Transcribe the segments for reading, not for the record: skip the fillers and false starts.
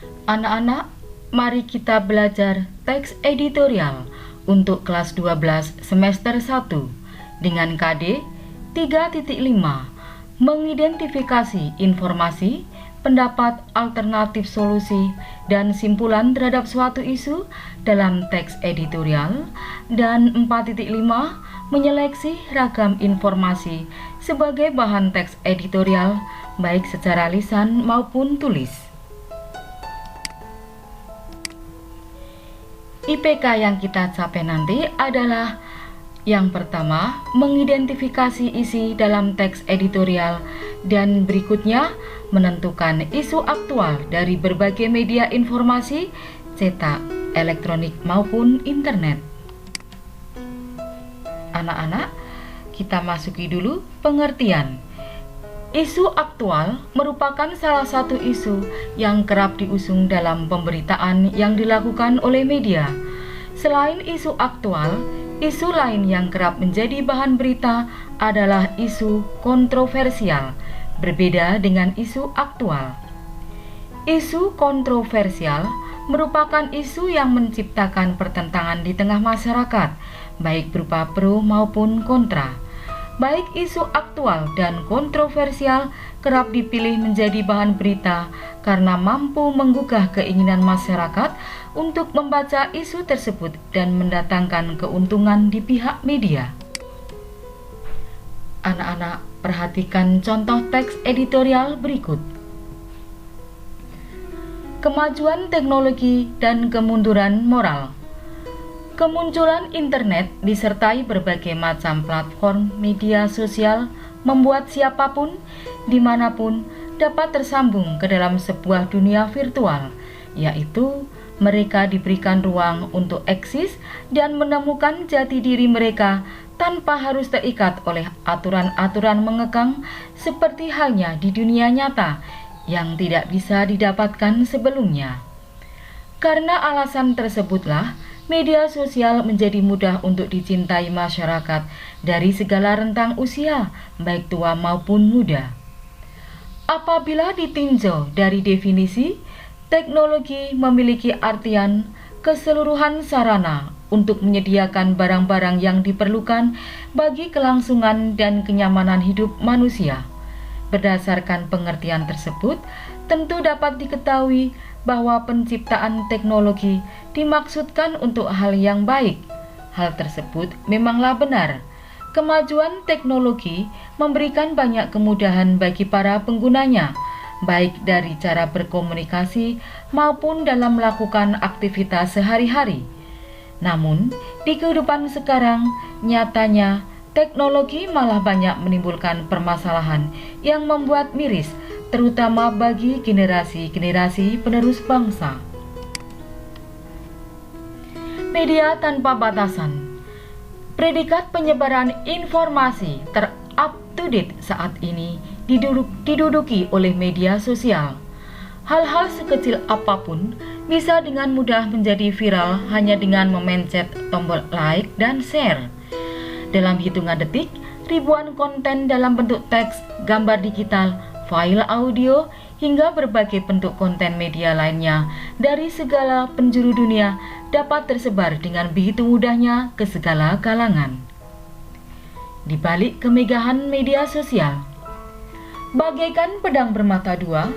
Anak-anak, mari kita belajar teks editorial untuk kelas 12 semester 1 dengan KD 3.5, mengidentifikasi informasi, pendapat alternatif solusi, dan simpulan terhadap suatu isu dalam teks editorial, dan 4.5, menyeleksi ragam informasi sebagai bahan teks editorial baik secara lisan maupun tulis. IPK yang kita capai nanti adalah yang pertama, mengidentifikasi isi dalam teks editorial, dan berikutnya menentukan isu aktual dari berbagai media informasi, cetak, elektronik maupun internet. Anak-anak, kita masuki dulu pengertian. Isu aktual merupakan salah satu isu yang kerap diusung dalam pemberitaan yang dilakukan oleh media. Selain isu aktual, isu lain yang kerap menjadi bahan berita adalah isu kontroversial, berbeda dengan isu aktual. Isu kontroversial merupakan isu yang menciptakan pertentangan di tengah masyarakat, baik berupa pro maupun kontra. Baik isu aktual dan kontroversial kerap dipilih menjadi bahan berita karena mampu menggugah keinginan masyarakat untuk membaca isu tersebut dan mendatangkan keuntungan di pihak media. Anak-anak, perhatikan contoh teks editorial berikut. Kemajuan teknologi dan kemunduran moral. Kemunculan internet disertai berbagai macam platform media sosial membuat siapapun, dimanapun, dapat tersambung ke dalam sebuah dunia virtual, yaitu mereka diberikan ruang untuk eksis dan menemukan jati diri mereka tanpa harus terikat oleh aturan-aturan mengekang seperti halnya di dunia nyata yang tidak bisa didapatkan sebelumnya. Karena alasan tersebutlah, media sosial menjadi mudah untuk dicintai masyarakat dari segala rentang usia, baik tua maupun muda. Apabila ditinjau dari definisi, teknologi memiliki artian keseluruhan sarana untuk menyediakan barang-barang yang diperlukan bagi kelangsungan dan kenyamanan hidup manusia. Berdasarkan pengertian tersebut, tentu dapat diketahui bahwa penciptaan teknologi dimaksudkan untuk hal yang baik. Hal tersebut memanglah benar. Kemajuan teknologi memberikan banyak kemudahan bagi para penggunanya, baik dari cara berkomunikasi maupun dalam melakukan aktivitas sehari-hari. Namun, di kehidupan sekarang, nyatanya teknologi malah banyak menimbulkan permasalahan yang membuat miris, terutama bagi generasi-generasi penerus bangsa. Media tanpa batasan. Predikat penyebaran informasi ter-up-to-date saat ini diduduki oleh media sosial. Hal-hal sekecil apapun bisa dengan mudah menjadi viral hanya dengan memencet tombol like dan share. Dalam hitungan detik, ribuan konten dalam bentuk teks, gambar digital, file audio, hingga berbagai bentuk konten media lainnya dari segala penjuru dunia dapat tersebar dengan begitu mudahnya ke segala kalangan. Di balik kemegahan media sosial, bagaikan pedang bermata dua,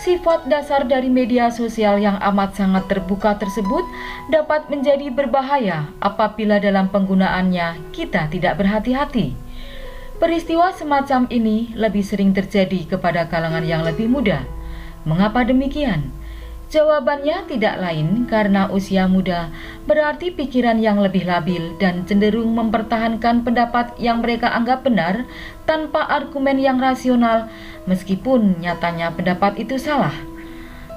sifat dasar dari media sosial yang amat sangat terbuka tersebut dapat menjadi berbahaya apabila dalam penggunaannya kita tidak berhati-hati. Peristiwa semacam ini lebih sering terjadi kepada kalangan yang lebih muda. Mengapa demikian? Jawabannya tidak lain karena usia muda berarti pikiran yang lebih labil dan cenderung mempertahankan pendapat yang mereka anggap benar tanpa argumen yang rasional, meskipun nyatanya pendapat itu salah.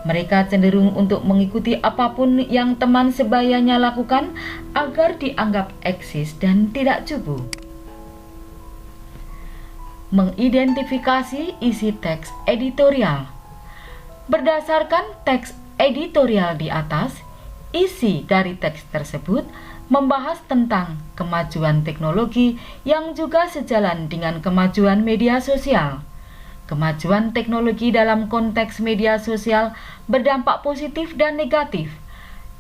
Mereka cenderung untuk mengikuti apapun yang teman sebayanya lakukan agar dianggap eksis dan tidak cupu. Mengidentifikasi isi teks editorial. Berdasarkan teks editorial di atas, isi dari teks tersebut membahas tentang kemajuan teknologi yang juga sejalan dengan kemajuan media sosial. Kemajuan teknologi dalam konteks media sosial berdampak positif dan negatif.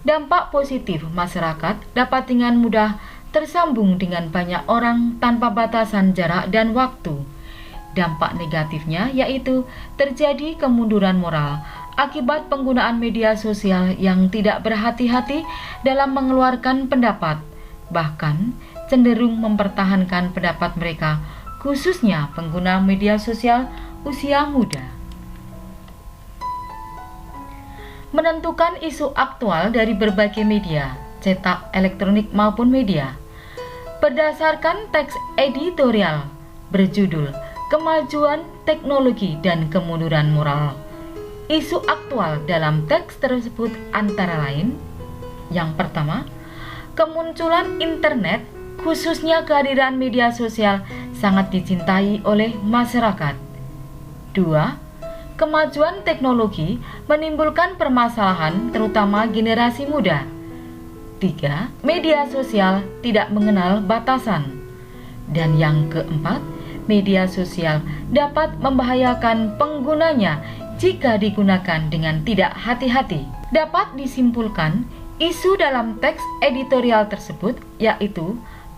Dampak positif, masyarakat dapat dengan mudah tersambung dengan banyak orang tanpa batasan jarak dan waktu. Dampak negatifnya yaitu terjadi kemunduran moral akibat penggunaan media sosial yang tidak berhati-hati dalam mengeluarkan pendapat, bahkan cenderung mempertahankan pendapat mereka, khususnya pengguna media sosial usia muda. Menentukan isu aktual dari berbagai media, cetak, elektronik maupun media. Berdasarkan teks editorial berjudul Kemajuan Teknologi dan Kemunduran Moral. Isu aktual dalam teks tersebut antara lain: yang pertama, kemunculan internet, khususnya kehadiran media sosial, sangat dicintai oleh masyarakat. 2. Kemajuan teknologi menimbulkan permasalahan terutama generasi muda. 3. Media sosial tidak mengenal batasan. Dan yang keempat, media sosial dapat membahayakan penggunanya jika digunakan dengan tidak hati-hati. Dapat disimpulkan, isu dalam teks editorial tersebut yaitu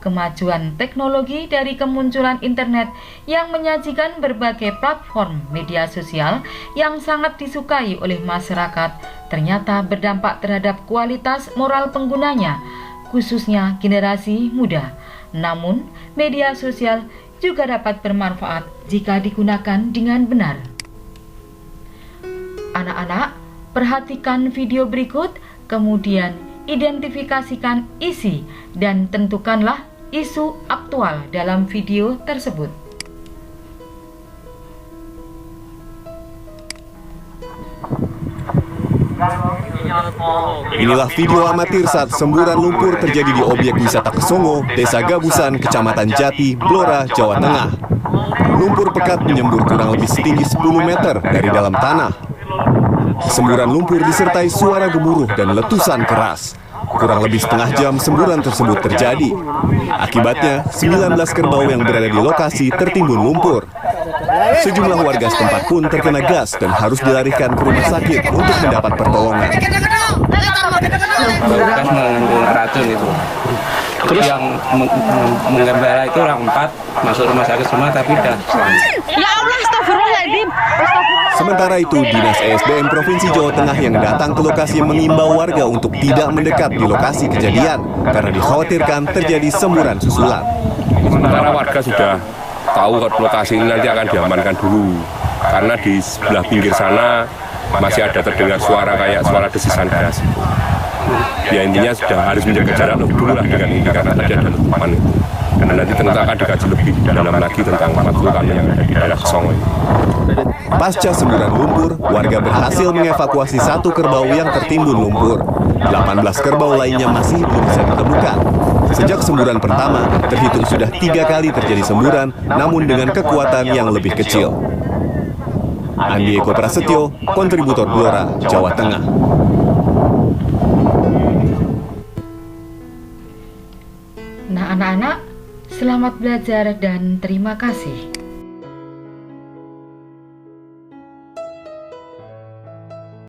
kemajuan teknologi dari kemunculan internet yang menyajikan berbagai platform media sosial yang sangat disukai oleh masyarakat ternyata berdampak terhadap kualitas moral penggunanya, khususnya generasi muda. Namun, media sosial juga dapat bermanfaat jika digunakan dengan benar. Anak-anak, perhatikan video berikut, kemudian identifikasikan isi dan tentukanlah isu aktual dalam video tersebut. Inilah video amatir saat semburan lumpur terjadi di objek wisata Kesongo, Desa Gabusan, Kecamatan Jati, Blora, Jawa Tengah. Lumpur pekat menyembur kurang lebih setinggi 10 meter dari dalam tanah. Semburan lumpur disertai suara gemuruh dan letusan keras. Kurang lebih setengah jam semburan tersebut terjadi. Akibatnya, 19 kerbau yang berada di lokasi tertimbun lumpur. Sejumlah warga setempat pun terkena gas dan harus dilarikan ke rumah sakit untuk mendapat pertolongan. Gas mengandung racun itu. Terus yang menggembala itu orang 4 masuk rumah sakit semua tapi dah. Ya Allah, astagfirullahaladzim. Sementara itu, Dinas ESDM Provinsi Jawa Tengah yang datang ke lokasi mengimbau warga untuk tidak mendekat di lokasi kejadian karena dikhawatirkan terjadi semburan susulan. Sementara warga sudah tahu lokasi ini nanti akan diamankan dulu karena di sebelah pinggir sana masih ada terdengar suara kayak suara desisan gas. Ya intinya sudah harus menjaga jarak dulu lah dengan ini karena tadi ada letupan itu. Dan nanti tentu akan dikaji lebih dalam lagi tentang vulkan yang ada di daerah Kesongo ini. Pasca semburan lumpur, warga berhasil mengevakuasi 1 kerbau yang tertimbun lumpur. 18 kerbau lainnya masih belum bisa ditemukan. Sejak semburan pertama, terhitung sudah 3 kali terjadi semburan, namun dengan kekuatan yang lebih kecil. Andi Eko Prasetyo, kontributor Blora, Jawa Tengah. Nah anak-anak, selamat belajar dan terima kasih.